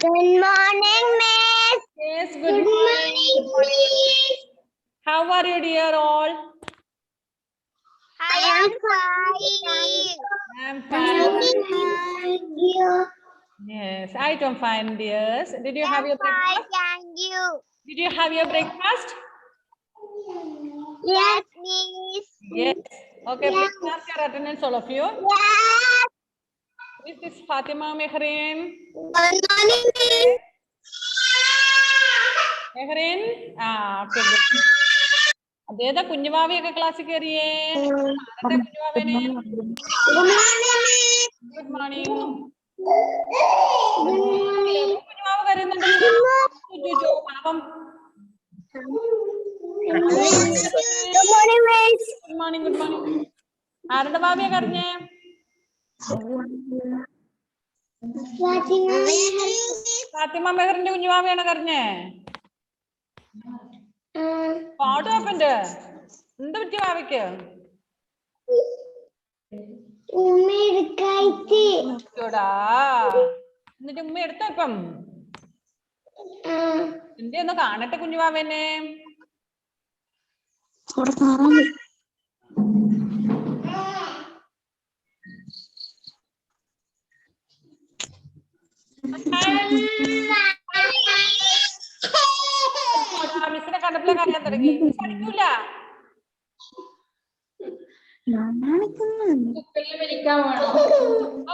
Good morning, Miss. Yes, good morning. Miss. How are you, dear all? I am fine. I'm fine. Thank you. Yes, I don't fine, dears. Did you have your breakfast? Thank you. Did you have your breakfast? Yes, Miss. Yes. Okay, Yes. please mark your attendance, all of you. Yes. This is Fatima Mehrin. Good morning, Miss. Mehrin? Okay, good. അതേതാ കുഞ്ഞുമാവിയൊക്കെ ക്ലാസ്സിൽ കയറിയേ? കുഞ്ഞുമാവേനെ Good morning, Miss. Good morning. കുഞ്ഞുമാവ് കരുന്നുണ്ടല്ലോ. പാപം. Good morning, Miss. Good morning, good morning. ആരുടെ ഭാവിയാ കറിഞ്ഞേ? ഫാത്തിമ മെഹറിന്റെ കുഞ്ഞുമാവിയാണ് കറിഞ്ഞേ. പാട്ട് വെപ്പുണ്ട്. എന്ത് പറ്റിയ ഭാവിക്ക്? എന്നിട്ട് ഉമ്മ എടുത്തോ ഇപ്പം? എന്റെ ഒന്ന് കാണട്ടെ കുഞ്ഞുമാവേനെ. മിസ്സിനെ കണ്ടപ്പോൾ കരയാൻ തുടങ്ങി. Miss അടിക്കൂല.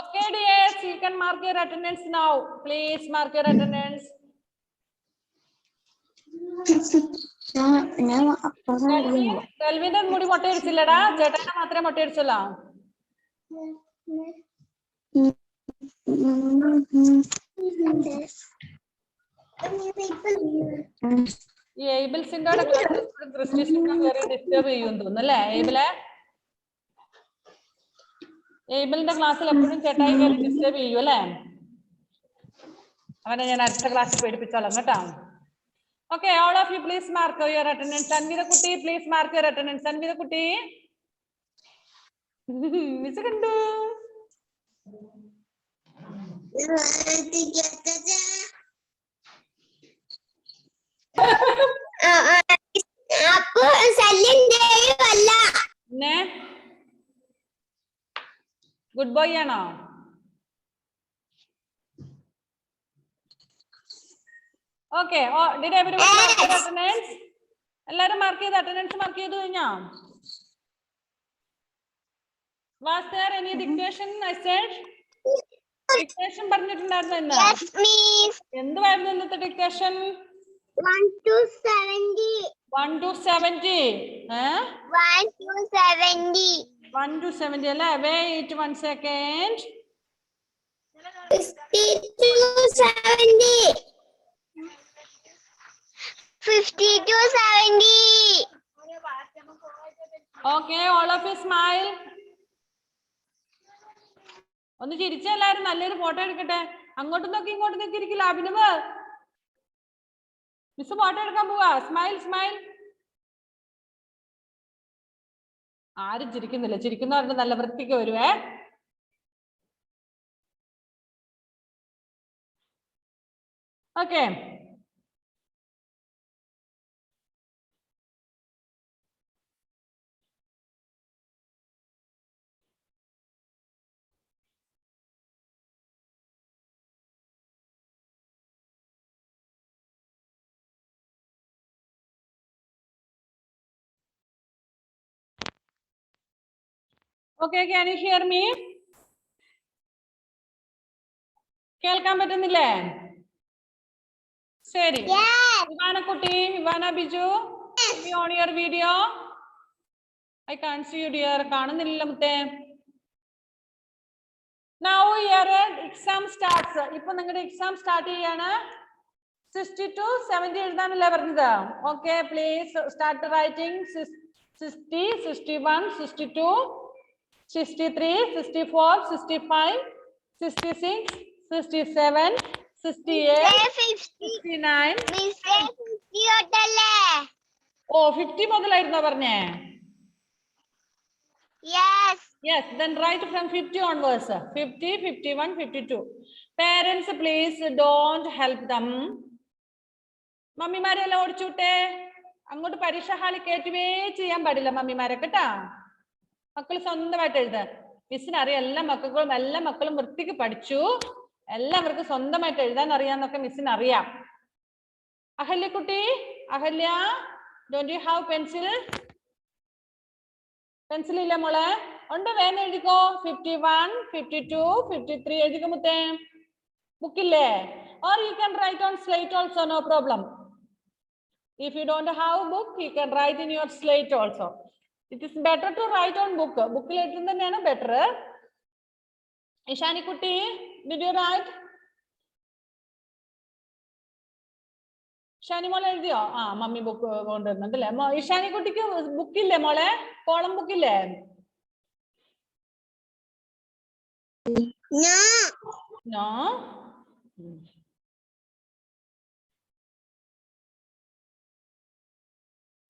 Okay, dears, you can mark your attendance now. Please mark your attendance. കൽവിന്റെ മുടി മൊട്ടയടിച്ചില്ലടാ, ചേട്ടനെ മാത്രമേ മൊട്ടയടിച്ചല്ലോ. ഈ ഏബിൾസിന്റെ ഡിസ്റ്റർബ് ചെയ്യുമെന്ന് തോന്നുന്നു അല്ലേ? ഏബിളിന്റെ ക്ലാസ്സിൽ എപ്പോഴും ചേട്ടായി കയറി ഡിസ്റ്റർബ് ചെയ്യും അല്ലേ? അവനെ ഞാൻ അടുത്ത ക്ലാസ്സിൽ പേടിപ്പിച്ചോളാം കേട്ടോ. Okay, all of you please mark your attendance. Sanvita-kutti, please mark your attendance. Sanvita-kutti. Miss kandu. Appo sallim deyuvalla. Ne? Good boy ആണോ? Okay, oh, did everyone mark their attendance? എല്ലാരും മാർക്ക് ചെയ്ത് അറ്റൻഡൻസ് മാർക്ക് ചെയ്തു കഴിഞ്ഞോ? Was there any dictation message? Dictation പറഞ്ഞിട്ടുണ്ടായിരുന്നു ഇന്ന്? Yes, Miss. എന്തുവായിരുന്നു ഇന്നത്തെ dictation? 1 to 70. 1 to 70. 1 to 70. 1 to 70 അല്ലേ? Wait 1 second. 50 to 70. 50 to 70. Okay, all of you smile. ഒന്ന് ചിരിച്ചെല്ലാരും നല്ലൊരു ഫോട്ടോ എടുക്കട്ടെ. അങ്ങോട്ടും നോക്കി ഇങ്ങോട്ടും നോക്കി ഇരിക്കില്ല. അഭിനവ് മിസ് ഫോട്ടോ എടുക്കാൻ പോവാ. Smile smile. ആരും ചിരിക്കുന്നില്ല. ചിരിക്കുന്നവർക്ക് നല്ല വൃത്തിക്ക് വരുവേ. Okay, okay, can you hear me? കേൾക്കാൻ പറ്റുന്നില്ലേ? ശരി. ഇവാന കുട്ടി, Ivana Biju, on your video. I can't see you dear. കാണുന്നില്ല മുത്തേ. Now your exam starts. ഇപ്പൊ നിങ്ങളുടെ എക്സാം സ്റ്റാർട്ട് ചെയ്യാണ്. 60 to 70 എഴുതാനല്ലേ പറഞ്ഞത്? Okay, please start writing. 60, 61, 62, 63, 64, 65, 66, 67, 68, 69. Miss 50 ഒട്ടല്ലേ? ഓ 50 മുതലായിരുന്നോ പറഞ്ഞേ? Yes. Yes, then write from 50 onwards. 50, 51, 52. Parents, please don't help them. മമ്മിമാരെല്ലാം ഓടിച്ചുവിട്ടെ. അങ്ങോട്ട് പരീക്ഷ ഹാളിൽ കയറ്റുവേ ചെയ്യാൻ പാടില്ല മമ്മിമാരെ കേട്ടാ. മക്കൾ സ്വന്തമായിട്ട് എഴുതാൻ. മിസ്സിന് അറിയാം എല്ലാ മക്കളും വൃത്തിക്ക് പഠിച്ചു. എല്ലാവർക്കും സ്വന്തമായിട്ട് എഴുതാൻ അറിയാന്നൊക്കെ മിസ്സിന് അറിയാം. അഹല്യക്കുട്ടി, Ahalya, don't you have pencil? Pencil ഇല്ല മോളെ? ഉണ്ട്, വേഗം എഴുതിക്കോ. 51, 52, 53 എഴുതിക്കോ മുത്തേ. ബുക്കില്ലേ? Or you can write on slate also, no problem. If you don't have a book, you can write in your slate also. It is better to write on book. Bookil എഴുതുന്നത് തന്നെയാണ് better. Ishani കുട്ടി, did you write? Ishani മോളെ എഴുതിയോ? Mummy book കൊണ്ടുവരുന്നുണ്ടല്ലേ. Ishani കുട്ടിക്ക് ബുക്കില്ലേ മോളെ? Column ബുക്കില്ലേ? No.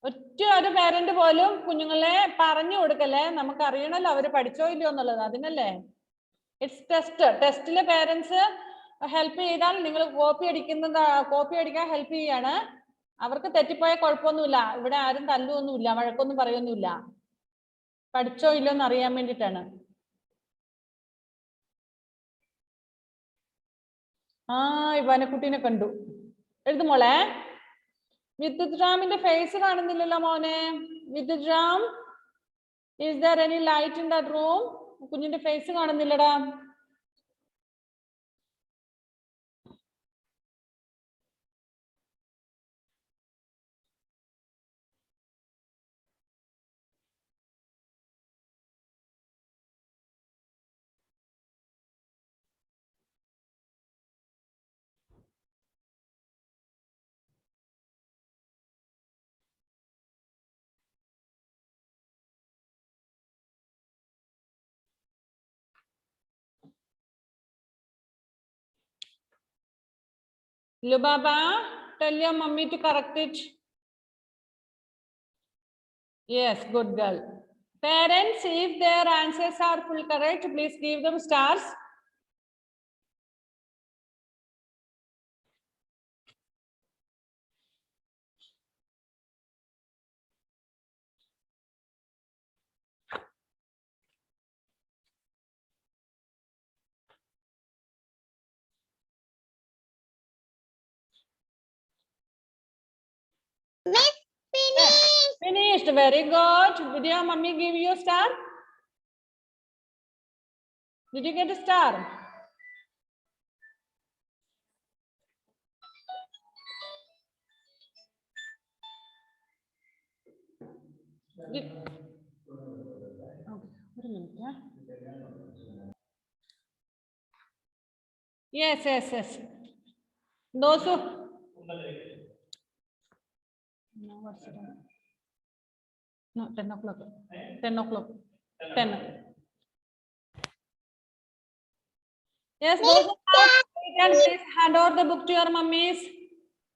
ഒറ്റ ഒരു parent പോലും കുഞ്ഞുങ്ങളെ പറഞ്ഞു കൊടുക്കല്ലേ. നമുക്ക് അറിയണല്ലോ അവര് പഠിച്ചോ ഇല്ലയോ എന്നുള്ളത്. അതിനല്ലേ ഇറ്റ്സ് ടെസ്റ്റ്. ടെസ്റ്റിലെ പേരൻസ് ഹെൽപ്പ് ചെയ്താൽ നിങ്ങൾ കോപ്പി അടിക്കാൻ ഹെൽപ്പ് ചെയ്യാണ്. അവർക്ക് തെറ്റിപ്പോയ കുഴപ്പമൊന്നുമില്ല. ഇവിടെ ആരും തല്ലൊന്നുമില്ല, വഴക്കൊന്നും പറയൊന്നുമില്ല. പഠിച്ചോ ഇല്ലയോ എന്ന് അറിയാൻ വേണ്ടിയിട്ടാണ്. ഇവാനക്കുട്ടീനെ കണ്ടു. എഴുതുമോളെ. വിദ്യുത് റാമിന്റെ ഫേസ് കാണുന്നില്ലല്ലോ മോനെ. Vidyut Ram, is there any light in that room? കുഞ്ഞിന്റെ ഫേസ് കാണുന്നില്ലടാ. Lubaba, tell your mummy to correct it. Yes, good girl. Parents, if their answers are full correct, please give them stars. Miss, finished. Finished. Very good. Did your mummy give you a star? Did you get a star? Yes. Those who no 10 o'clock. 10. Yes, those who can please hand over the book to your mummies,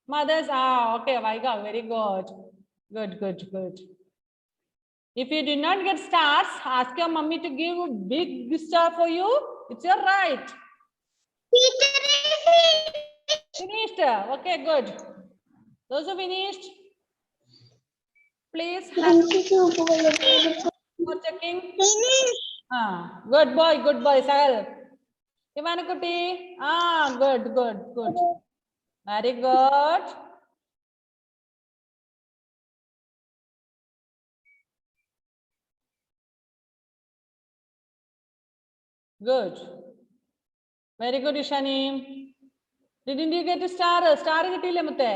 mothers. Okay, Vaiga, very good. Good. If you did not get stars, ask your mummy to give a big star for you. It's your right. Finished. Okay, good. Those who finished, please for checking. Finished. Good boy, Sahil. Ivanakutti. Good. Very good. Good. Very good, Ishani. Didn't you get a star? Star കിട്ടിയില്ലേ മുത്തേ?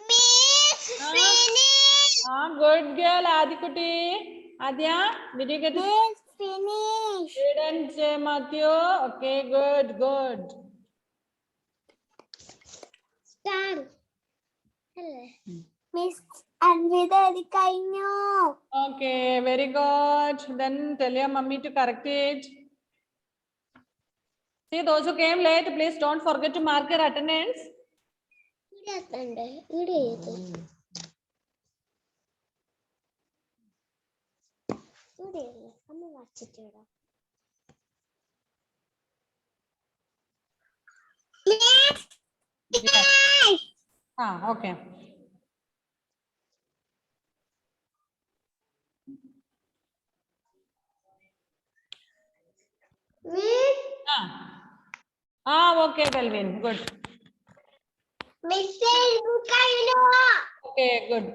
Miss, finished. Good girl, Adikutti. Adya, did you get a star? Miss, finished. Didn't say Matthew. Okay, good. Star. Miss, Anvita കഴിഞ്ഞു. Okay, very good. Then tell your mummy to correct it. See, those who came late, please don't forget to mark your attendance. Okay. Okay, Delvin. Good. Okay, good.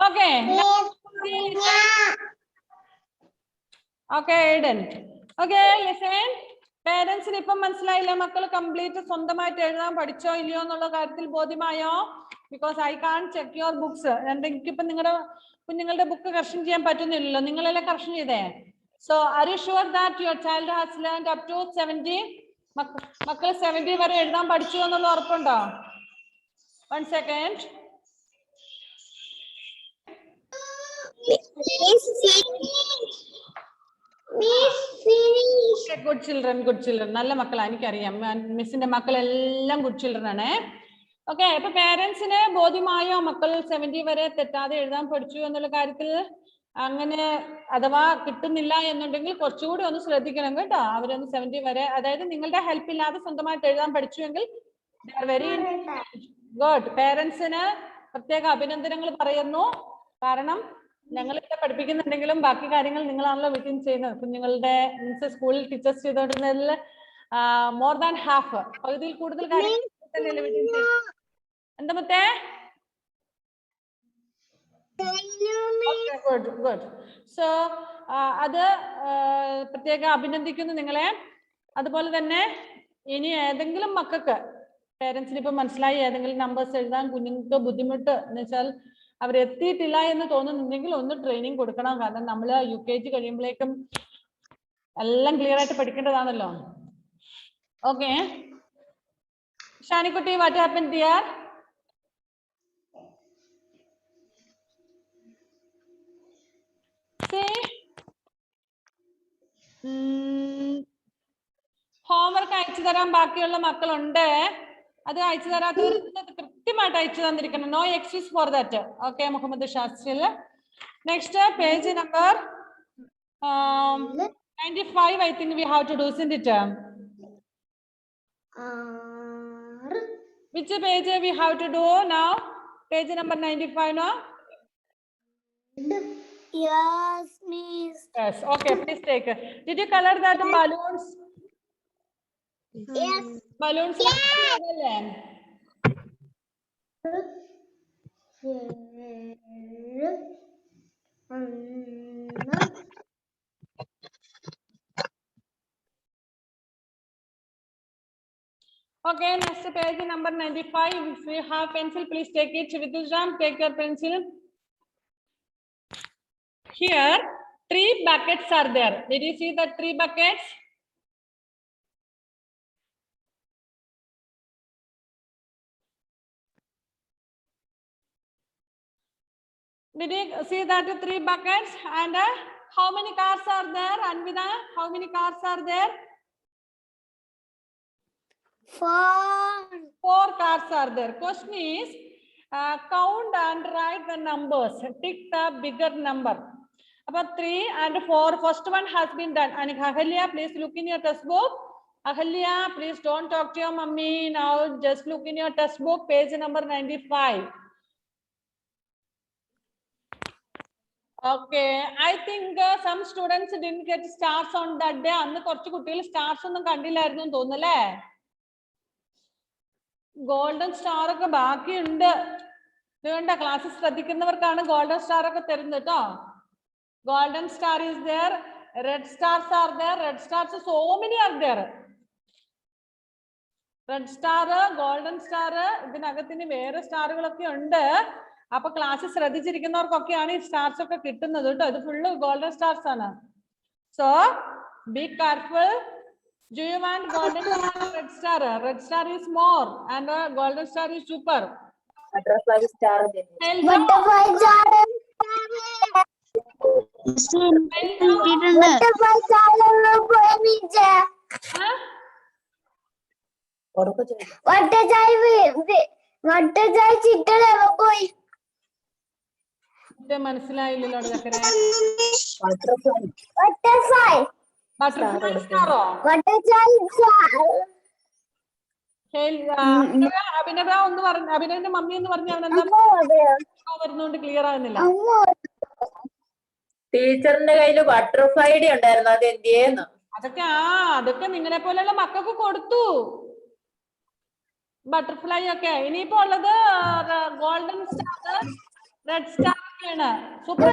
Okay. Okay, Aiden. Okay, listen. Parents ഇപ്പം മനസ്സിലായില്ല മക്കൾ complete സ്വന്തമായിട്ട് എഴുതാൻ പഠിച്ചോ ഇല്ലയോ എന്നുള്ള കാര്യത്തിൽ ബോധ്യമായോ? Because I can't check your books. എനിക്കിപ്പം നിങ്ങളുടെ കുഞ്ഞുങ്ങളുടെ ബുക്ക് കറക്ഷൻ ചെയ്യാൻ പറ്റുന്നില്ലല്ലോ. നിങ്ങളെല്ലാം കറക്ഷൻ ചെയ്തേ. So are you sure that your child has learned up to 70? മക്കൾ 70 വരെ എഴുതാൻ പഠിച്ചു എന്നുള്ള ഉറപ്പുണ്ടോ? 1 second. Good children. നല്ല മക്കളാ എനിക്കറിയാം. മിസ്സിന്റെ മക്കളെല്ലാം ഗുഡ് ചിൽഡ്രൻ ആണ്. ഓക്കെ, അപ്പൊ പേരൻസിന് ബോധ്യമായോ മക്കൾ 70 വരെ തെറ്റാതെ എഴുതാൻ പഠിച്ചു എന്നുള്ള കാര്യത്തിൽ? അങ്ങനെ അഥവാ കിട്ടുന്നില്ല എന്നുണ്ടെങ്കിൽ കുറച്ചുകൂടി ഒന്ന് ശ്രദ്ധിക്കണം കേട്ടോ. അവരൊന്ന് 70 വരെ, അതായത് നിങ്ങളുടെ ഹെൽപ്പ് ഇല്ലാതെ സ്വന്തമായിട്ട് എഴുതാൻ പഠിച്ചുവെങ്കിൽ വെരി ഗുഡ്. പേരൻസിന് പ്രത്യേക അഭിനന്ദനങ്ങൾ പറയുന്നു. കാരണം ഞങ്ങൾ ഇവിടെ പഠിപ്പിക്കുന്നുണ്ടെങ്കിലും ബാക്കി കാര്യങ്ങൾ നിങ്ങളാണല്ലോ വീട്ടിൽ ചെയ്യുന്നത്. കുഞ്ഞുങ്ങളുടെ മീൻസ് സ്കൂളിൽ ടീച്ചേഴ്സ് ചെയ്തോണ്ടിരുന്നതിൽ മോർ ദാൻ ഹാഫ്, പകുതിയിൽ കൂടുതൽ കാര്യങ്ങൾ തന്നെയല്ലേ വീട്ടിൽ ചെയ്യുന്നത്. എന്താ മറ്റേ? ഗുഡ്. സോ അത് പ്രത്യേകം അഭിനന്ദിക്കുന്നു നിങ്ങളെ. അതുപോലെ തന്നെ ഇനി ഏതെങ്കിലും മക്കൾക്ക് പേരൻസിന് ഇപ്പൊ മനസ്സിലായി ഏതെങ്കിലും നമ്പേഴ്സ് എഴുതാൻ കുഞ്ഞുങ്ങൾക്ക് ബുദ്ധിമുട്ട് എന്ന് വെച്ചാൽ അവരെത്തിയിട്ടില്ല എന്ന് തോന്നുന്നുണ്ടെങ്കിൽ ഒന്ന് ട്രെയിനിങ് കൊടുക്കണം. കാരണം നമ്മൾ UKG കഴിയുമ്പോഴേക്കും എല്ലാം ക്ലിയർ ആയിട്ട് പഠിക്കേണ്ടതാണല്ലോ. ഓക്കെ, ഷാനിക്കുട്ടി, വാട്ട് ഹാപ്പൻ ഡിയർ? ഹോംവർക്ക് അയച്ചു തരാൻ ബാക്കിയുള്ള മക്കളുണ്ട്. അത് അയച്ചു തരാത്തവർ കൃത്യമായിട്ട് അയച്ചു തന്നിരിക്കണം. No excuse for that. Okay Muhammad ഷാസ്റ്റിൽ. Next page number 95 I think we have to do, isn't it? Which page we have to do now? Page number 95 no? Yes, miss. Yes, okay, please take. Did you color that balloons? Yes. Balloons. Okay, next page number 95. If you have pencil, please take it. Vidujam, take your pencil. Here, 3 buckets are there. Did you see the 3 buckets? Did you see that 3 buckets? And how many cars are there? Anvida, how many cars are there? 4 cars are there. Question is, count and write the numbers. Tick the bigger number. About 3 and 4. First one has been done. And Ahalya, please look in your textbook. Ahalya, please don't talk to your mummy now. Just look in your textbook, page number 95. Okay, I think some students didn't get stars on that day. Annu korchu kuttigal stars onnum kandillairunnu ennu thonnulle. Golden star okke baaki undu. Idunda classes shraddikkunnavarkana golden star okke therunnu ട്ടോ. Golden star is there. Red stars are there. Red stars, so many are there. Red star, golden star, ഇതിനകത്തിന് വേറെ സ്റ്റാറുകളൊക്കെ ഉണ്ട്. അപ്പൊ class ശ്രദ്ധിച്ചിരിക്കുന്നവർക്കൊക്കെയാണ് ഈ stars ഒക്കെ കിട്ടുന്നത് കേട്ടോ. ഇത് full golden stars ആണ്. So be careful. Do you want golden star or red star? Red star is more and golden star is super. Butterfly star. Butterfly star. Butterfly star പോയി മിച്ച. വട്ടച്ചായി ചിട്ടളെ പോയി. മനസ്സിലായില്ലല്ലോ ബട്ടർഫ്ലൈ. ബട്ടർഫ്ലൈ സ്റ്റാറോ? അഭിനവ ഒന്ന് പറഞ്ഞു. അഭിനവിന്റെ mummy എന്ന് പറഞ്ഞ അവനെന്താ വരുന്നോണ്ട് ക്ലിയർ ആകുന്നില്ല. ടീച്ചറിന്റെ കയ്യില് ബട്ടർഫ്ലൈയുടെ ഉണ്ടായിരുന്നു, അത് എന്തിയെന്ന്. അതൊക്കെ നിങ്ങളെ പോലെയുള്ള മക്കൾക്ക് കൊടുത്തു ബട്ടർഫ്ലൈ ഒക്കെ. ഇനിയിപ്പോ ഉള്ളത് ഗോൾഡൻ സ്റ്റാർ, റെഡ് സ്റ്റാർ ഒക്കെയാണ്. സൂപ്പർ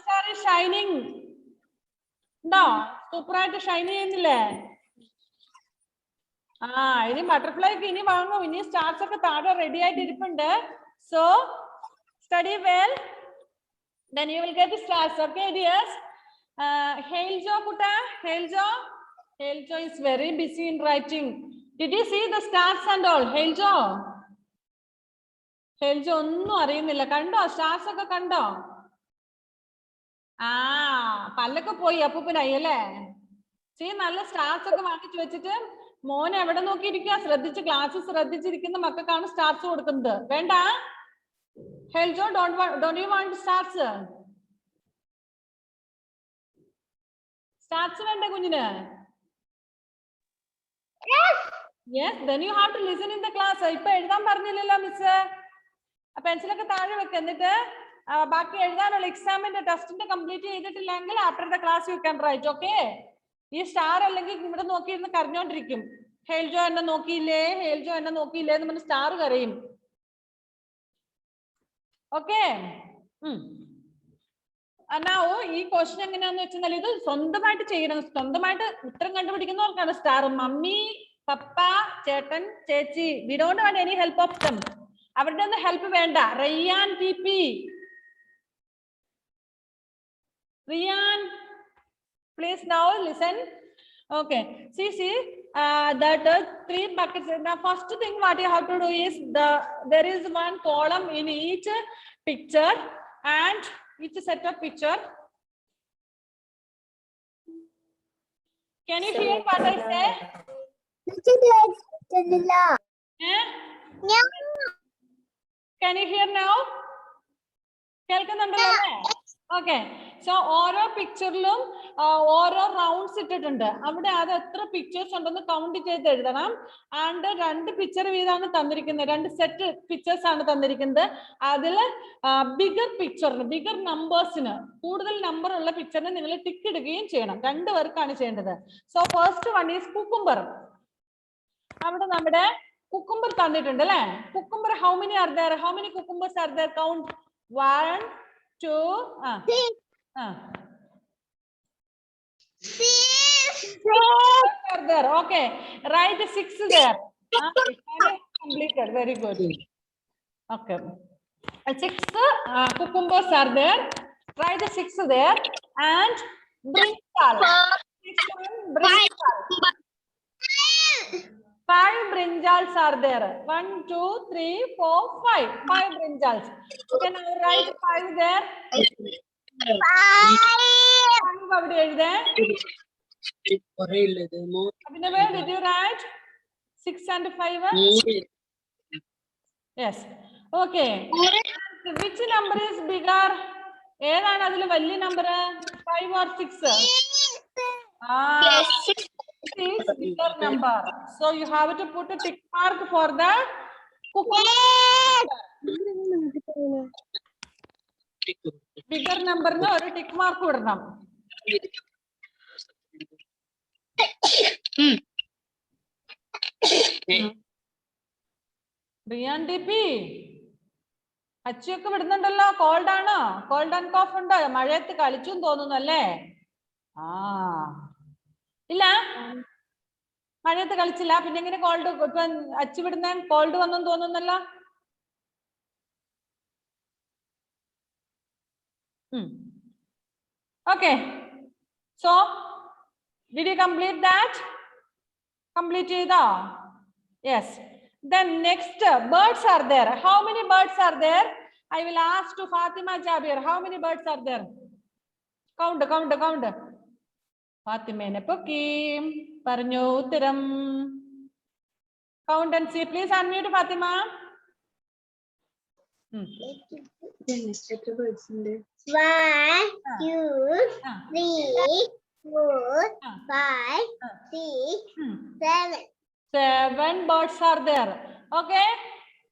സ്റ്റാർ ഷൈനിങ് ഉണ്ടോ? സൂപ്പറായിട്ട് ഷൈൻ ചെയ്യുന്നില്ലേ? ഇനി ബട്ടർഫ്ലൈക്ക് ഇനി വാങ്ങും. ഇനി സ്റ്റാർസ് ഒക്കെ താഴെ റെഡി ആയിട്ട് ഇരിപ്പുണ്ട്. So study well, then you will get the stars. Okay dears. Hailjo kuta, Hailjo is very busy in writing. Did you see the stars and all? Hailjo ഒന്നും അറിയുന്നില്ല. കണ്ടോ? സ്റ്റാർസ് ഒക്കെ കണ്ടോ? പല്ലൊക്കെ പോയി അപ്പൂപ്പനായി അല്ലേ? നല്ല സ്റ്റാർസ് ഒക്കെ വാങ്ങിച്ചു വെച്ചിട്ട് മോൻ എവിടെ നോക്കിയിരിക്കുക? ശ്രദ്ധിച്ച് ക്ലാസ് ശ്രദ്ധിച്ചിരിക്കുന്ന മക്കൾക്കാണ് സ്റ്റാർസ് കൊടുക്കുന്നത്. വേണ്ട? Hailjo, don't you want stars? Stars വേണ്ട കുഞ്ഞിന്? Yes, then you have to listen in the class. ഇപ്പൊ എഴുതാൻ പറഞ്ഞില്ലല്ലോ മിസ്. പെൻസിലൊക്കെ താഴെ വെക്ക. എന്നിട്ട് ബാക്കി എഴുതാനുള്ള എക്സാമിന്റെ ടെസ്റ്റിന്റെ കംപ്ലീറ്റ് ചെയ്തിട്ടില്ലെങ്കിൽ after the class you can write. Okay? ഈ സ്റ്റാർ അല്ലെങ്കിൽ ഇവിടെ നോക്കിയിരുന്ന് കരഞ്ഞോണ്ടിരിക്കും. ഹെയിൽജോ എന്നെ നോക്കിയില്ലേ, ഹെയിൽജോ എന്നെ നോക്കിയില്ലേ എന്ന് പറഞ്ഞ് സ്റ്റാർ കരയും. ഓക്കെ? ഈ ക്വസ്റ്റ്യൻ എങ്ങനെയാന്ന് വെച്ചാൽ ഇത് സ്വന്തമായിട്ട് ചെയ്യണം. സ്വന്തമായിട്ട് ഉത്തരം കണ്ടുപിടിക്കുന്നവർക്കാണ് സ്റ്റാർ. മമ്മി, പപ്പ, ചേട്ടൻ, ചേച്ചി, we don't want any help of them. അവരുടെ ഒന്നും ഹെൽപ്പ് വേണ്ട. Rayyan, TP, Riyan, please now listen. Okay, see that 3 buckets. Now first thing what you have to do is there is one column in each picture and each set of picture. Can you hear what I say? Can you hear now? കേൾക്കുന്നുണ്ടല്ലോ അല്ലേ? Okay. So ഓരോ പിക്ചറിലും ഓരോ rounds ഇട്ടിട്ടുണ്ട്. അവിടെ അത് എത്ര pictures ഉണ്ടെന്ന് count ചെയ്ത് എഴുതണം. ആൻഡ് 2 പിക്ചർ വീതമാണ് തന്നിരിക്കുന്നത്. 2 സെറ്റ് പിക്ചേഴ്സ് ആണ് തന്നിരിക്കുന്നത്. അതിൽ ബിഗർ പിക്ചറിന്, ബിഗർ നമ്പേഴ്സിന്, കൂടുതൽ നമ്പർ ഉള്ള പിക്ചറിന് നിങ്ങൾ ടിക്ക് ഇടുകയും ചെയ്യണം. 2 പേർക്കാണ് ചെയ്യേണ്ടത്. So first one is cucumber. അവിടെ നമ്മുടെ കുക്കുംബർ തന്നിട്ടുണ്ട് അല്ലേ? Cucumber how many are there? How many cucumbers are there? Count 1 2 are there. Okay, write 6 there. Completed. Very good. Okay, 6 cucumbers are there. Write 6 there and brinjal. 5 brinjals are there. 1 2 3 4 5 brinjals. Okay, now write 5 there. 5 അവിടെ എഴുതേ. Abhinav, did you write 6 and 5? Yes. Okay. Which number is bigger? ഏതാണ് അതിൽ വലിയ number? 5 or 6? It is bigger number. So you have to put a tick mark for the bigger number no ഒരു tick mark ഇടണം. Riyan, TP അച്ചിയൊക്കെ വിടുന്നുണ്ടല്ലോ. Called ആണോ? Cold and കോഫ് ഉണ്ടോ? മഴയത്ത് കളിച്ചു തോന്നുന്നു അല്ലേ? ആ ഇല്ല, മഴയത്ത് കളിച്ചില്ല. പിന്നെ എങ്ങനെ കോൾഡ് ഇപ്പൊ അച്ചു വിടുന്ന? കോൾഡ് വന്നെന്ന് തോന്നുന്നല്ലോ. Okay, so did you complete that? Complete ചെയ്തോ? Yes. Then next, birds are there. How many birds are there? I will ask to Fatima Jabir. How many birds are there? Count. ഫാത്തിമേനെ പൊക്കി പറഞ്ഞു ഉത്തരം. Count and see. Please unmute Fatima. One, two, 3, 4, 5, 6, 7. 7 birds are there. Okay.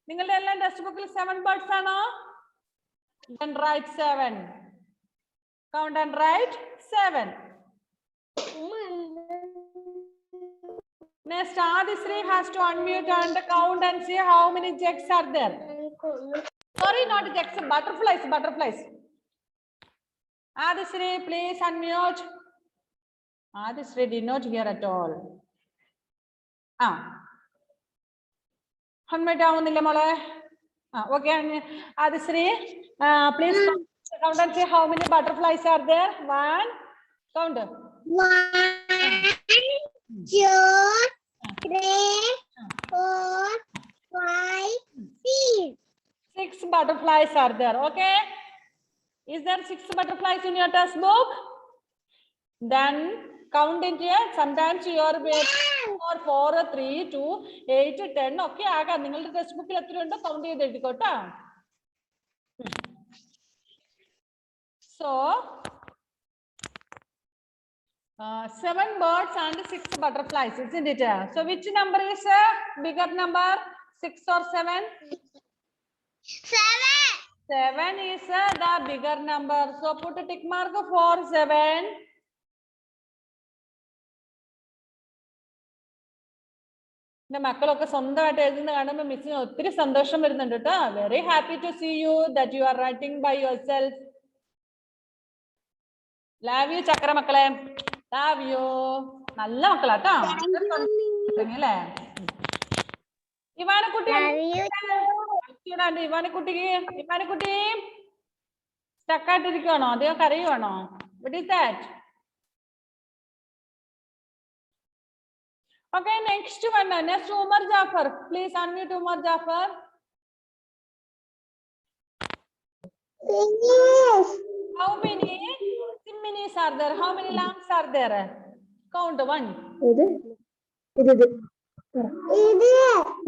നിങ്ങളുടെ എല്ലാം text ബുക്കിൽ 7 birds ആണോ? Then write 7. Count and write 7. Next, Adisri has to unmute and count and see how many jets are there. Sorry, not jets, butterflies. Adisri, please unmute. Adisri did not hear at all. Unmute ആവുന്നില്ല മോളെ. Okay, Adisri, please count and see how many butterflies are there. 1, count. 1, 2, 3, 4, 5, 6. 6 butterflies are there. Okay. Is there 6 butterflies in your test book? Then count it here. Sometimes you are 4, 3, 2, 8, 10. Okay. ആകാം. നിങ്ങളുടെ text ബുക്കിൽ എത്രയുണ്ടോ count ചെയ്ത് എഴുതിക്കോട്ടോ. So 7 birds and 6 butterflies, isn't it? So which number is a bigger number? 6 or 7? 7 is the bigger number. So put a tick mark for 7. The മക്കളൊക്കെ സ്വന്തമായിട്ട് എഴുതുന്ന കാണുമ്പോൾ മിസ്സിന് ഒത്തിരി സന്തോഷം വരുന്നുണ്ട് കേട്ടോ. Very happy to see you that you are writing by yourself. Love you ചക്ര മക്കളെ. Love you. നല്ല മക്കളാട്ടോ. അല്ലേ? ഇവാനക്കുട്ടി സ്റ്റക്ക് ആയിട്ടിരിക്കുവാണോ? അതെയോ കരയുവാണോ? What is that? Okay, next one. Next, Umar Jafar. Please unmute Umar Jafar. How many chimneys are there? How many lamps are there? Count. 1.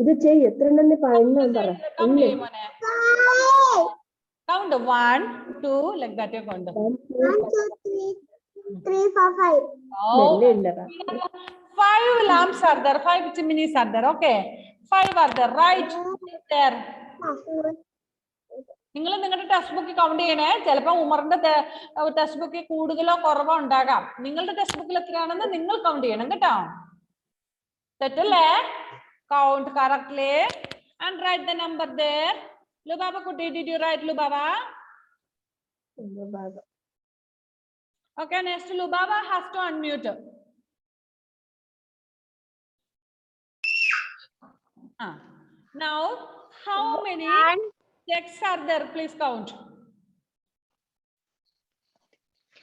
ഇത് ചെയ്യ് എത്രണ്ണെന്ന് പറയുന്ന പറ. Count 1, 2, like that you count. 1, 2, 3, 4, 5. Oh, 5 lamps are there. 5 chimneys are there. Okay, 5 are there. Right there. നിങ്ങൾ നിങ്ങളുടെ text ബുക്കിൽ count ചെയ്യണേ. ചിലപ്പോൾ ഉമറിന്റെ ടെക്സ്റ്റ് ബുക്കിൽ കൂടുതലോ കുറവോ ഉണ്ടാകാം. നിങ്ങളുടെ ടെക്സ്റ്റ് ബുക്കിൽ എത്രയാണെന്ന് നിങ്ങൾ കൗണ്ട് ചെയ്യണം കേട്ടോ. തെറ്റല്ലേ? Count correctly and write the number there. Lubaba Kuti, did you write Lubaba? Okay, next Lubaba has to unmute. Now, how many checks are there? Please count.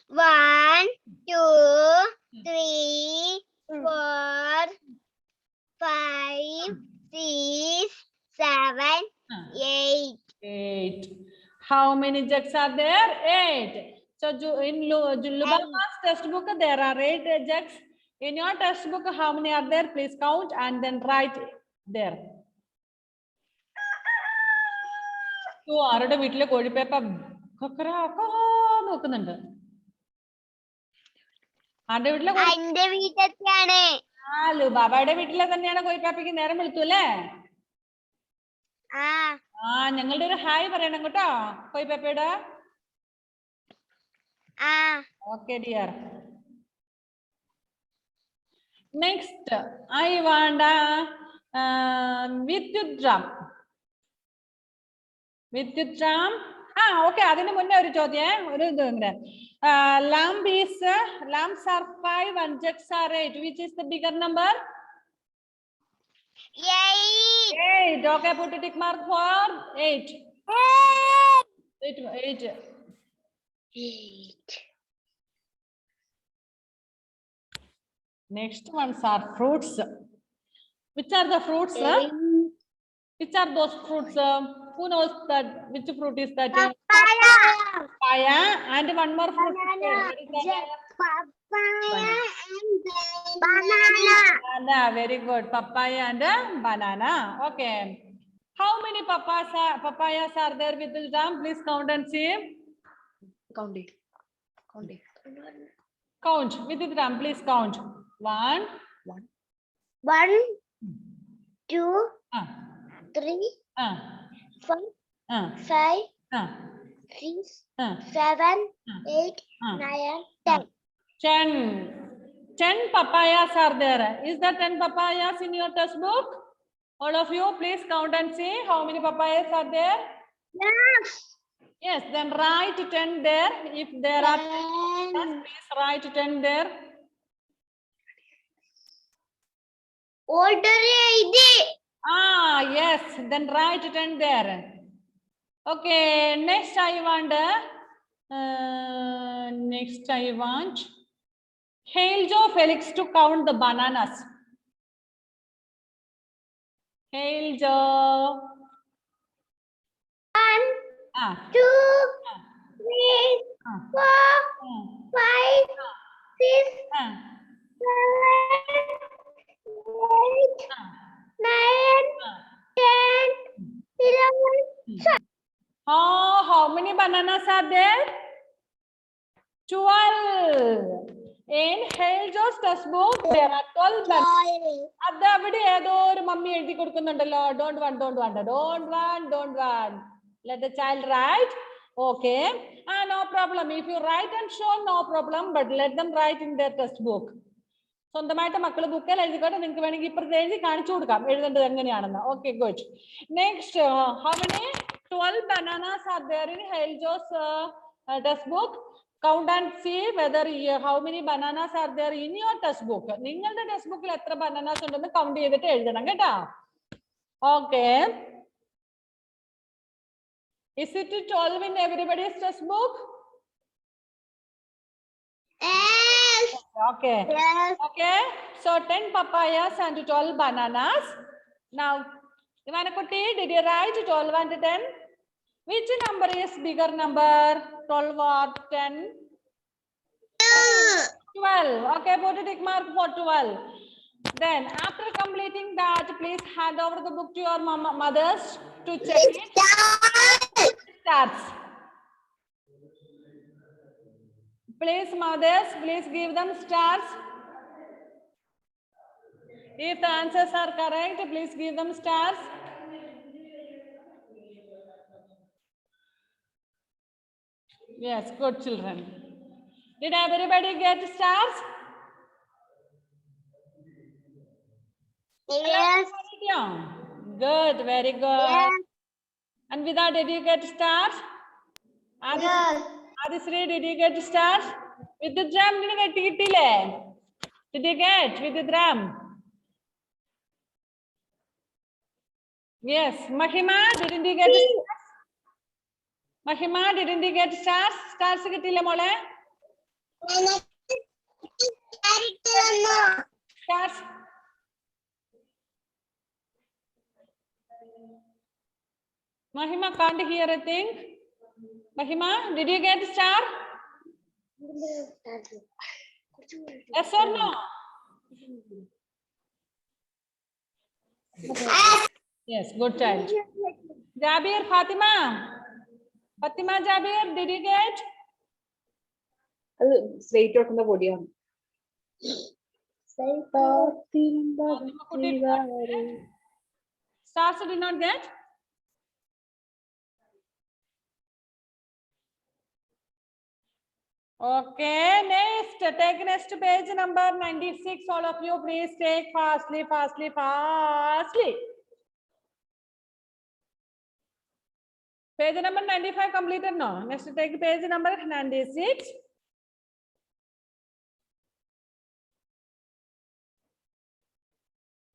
1, 2, 3, 4, 5, 6, 7, 8. How many jugs are there? 8. So in Lubaba's textbook there are 8 jugs. In your textbook, how many are there? Please count and then write there. So ആരുടെ വീട്ടിലെ കോഴിപ്പേപ്പ നോക്കുന്നുണ്ട്? ആരുടെ വീട്ടിലെ? എന്റെ വീട്ടിലാണ്. ലുബാബയുടെ വീട്ടിലെ തന്നെയാണ് കോഴിപ്പാപ്പയ്ക്ക് നേരം വിളിച്ചു അല്ലേ? ഞങ്ങളുടെ ഒരു ഹായ് പറയണം കേട്ടോ കോഴിപ്പാപ്പയുടെ. Okay dear. Next, I want Vidyut drum. Vidyut Ram. Okay. Adinu munne oru chodyam. Oru idu ingre. Lambs are 5 and jets are 8. Which is the bigger number? 8. 8. Okay, put a tick mark for 8. 8. Next ones are fruits. Which are the fruits? Which are those fruits? Who knows that? Which fruit is that? Papaya. And one more fruit. Banana. Papaya and banana. Banana. Very good. Papaya and banana. Okay. How many papayas are there with the jam? Please count and see. Count it. Count. With the jam, please count. 1, 2, 3, 4, 5, 6, 7, 8, 9, 10. 10 papayas are there. Is there 10 papayas in your textbook? All of you, please count and see how many papayas are there. Yes, then write 10 there. If there are 10, please write 10 there. Yes, then write 10 there. Okay, next I want Hailjo Felix to count the bananas. Hailjo. 1, 2, 3, 4, 5, 6, 7, 8, 9, 10, 11. How many bananas are there? 12. In Hailjo's textbook, there are 12 bananas. Mummy don't want. Let the child write. Okay. No problem. If you write and show, no problem. But let them write in their textbook. സ്വന്തമായിട്ട് മക്കൾ ബുക്കിൽ എഴുതിക്കോട്ടെ. നിങ്ങൾക്ക് വേണമെങ്കിൽ ഇപ്പുറത്ത് എഴുതി കാണിച്ചു കൊടുക്കാം എഴുതേണ്ടത് എങ്ങനെയാണെന്ന്. Okay, good. Next, how many 12 bananas are there in Hailjo's textbook? Count and see whether how many bananas are there in your textbook. നിങ്ങളുടെ ടെക്സ്റ്റ്ബുക്കിൽ എത്ര ബനാനാസ് ഉണ്ടെന്ന് കൗണ്ട് ചെയ്തിട്ട് എഴുതണം കേട്ടോ. Okay. Is it 12 in everybody's textbook? Yes. Okay. Yes. Okay. So 10 papayas and 12 bananas. Now, Ivanakutti, did you write 12 and 10? Which number is bigger number? 12 or 10? 12. Okay, put a tick mark for 12. Then, after completing that, please hand over the book to your mothers to check it. Starts. Please, mothers, please give them stars. If the answers are correct, please give them stars. Yes, good children. Did everybody get stars? Yes. Good, very good. Yes. And Vida, did you get stars? Yes. Adisri, did you get stars? With the drum, did you get with the drum? Yes. Mahima, didn't you get stars? Mahima, didn't you get stars? Stars കിട്ടിയില്ലേ മോളെ? Stars. Mahima can't hear a thing. Mahima, did you get star? Yes or no? Yes, good child. Jabir, Fatima, Jabir, did you get? Straight out on the podium. Stars did not get? Okay, next, take next page number 96. All of you, please take fastly. Page number 95 completed, no? Next take page number 96.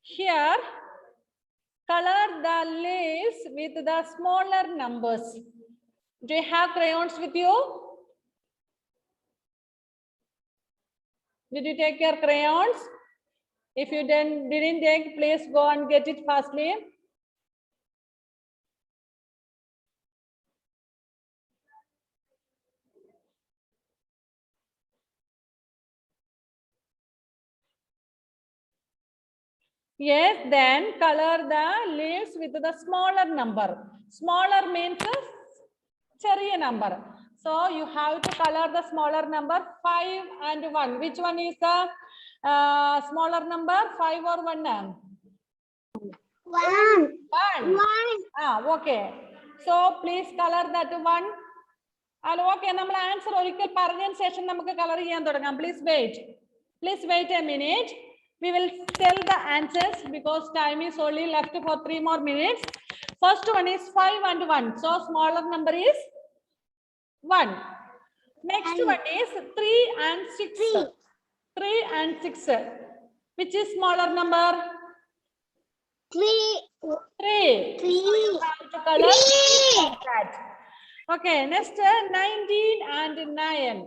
Here, color the leaves with the smaller numbers. Do you have crayons with you? Did you take your crayons? If you didn't take, please go and get it fastly. Yes, then color the leaves with the smaller number. Smaller means cherry number. So you have to color the smaller number 5 and 1. Which one is the smaller number, 5 or 1? 1. Okay. So please color that 1. And okay, we answer original parallel session color. Please wait. Please wait a minute. We will tell the answers because time is only left for 3 more minutes. First one is 5 and 1. So smaller number is 1. Next one is 3 and 6. 3 and 6. Which is smaller number? 3. 3. So you have to color that. Okay, next 19 and 9.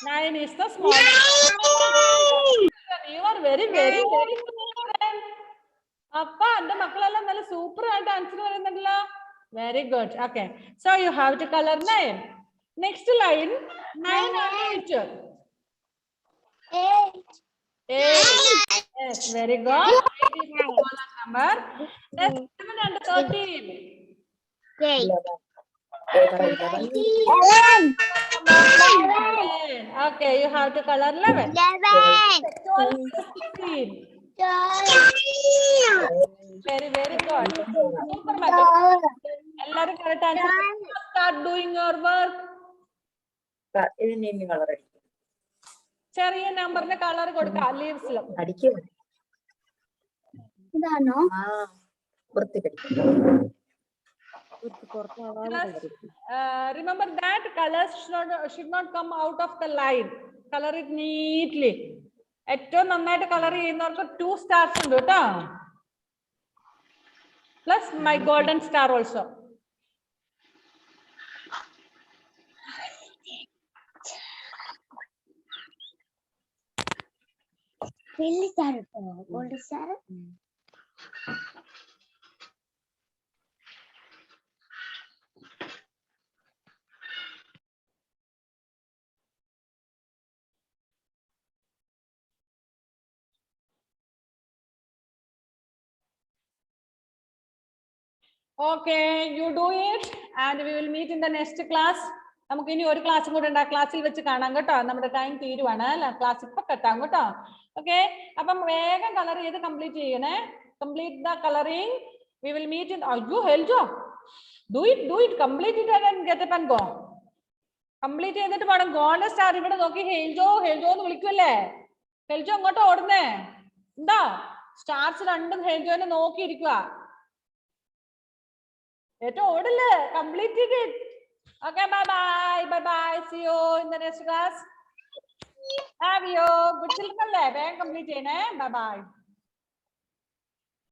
9 is the smallest. You are very good. Appa, and the super answer. Very good. Okay. So you have to color 9. Next line, 9 and 8. 8. Yes, very good. 8 is the smaller number. Next 7 and 13. 11. Okay, you have to color 11. 12 and 16. Very, very good. Super method. Everyone correct answer. Start doing your work. ചെറിയ നമ്പറിന് colour കൊടുക്കാം ലീവ്സിലും. ഇതാണോ? Remember that colors should not come out of the line. Color it neatly. ഏറ്റവും നന്നായിട്ട് colour ചെയ്യുന്നവർക്ക് 2 stars ഉണ്ട് കേട്ടോ. Plus my golden star also. വെള്ളി star gold star. Okay, you do it and we will meet in the next class. നമുക്ക് ഇനി ഒരു ക്ലാസ്സും കൂടെ ഉണ്ട്. ആ ക്ലാസ്സിൽ വെച്ച് കാണാം കേട്ടോ. നമ്മുടെ ടൈം തീരുവാണ്. ക്ലാസ് ഇപ്പൊ കട്ടാം കേട്ടോ. ഓക്കെ, അപ്പം വേഗം കളർ ചെയ്ത് കംപ്ലീറ്റ് ചെയ്യണേ. Complete the colouring. We will meet in. അയ്യോ Heljo, do it, complete it and get up and go. Complete ചെയ്തിട്ട് വേണം. ഗോൾഡൻ സ്റ്റാർ ഇവിടെ നോക്കി ഹെൽജോ എന്ന് വിളിക്കുമല്ലേ. ഹെൽജോ അങ്ങോട്ട് ഓടുന്നേ. എന്താ സ്റ്റാർസ് രണ്ടും ഹെൽജോനെ നോക്കിയിരിക്കുക. ഏറ്റവും ഓടില്ലേ. കംപ്ലീറ്റ് ചെയ്ത്. Okay, bye. See you in the next class. Have you good children? Complete. Bye.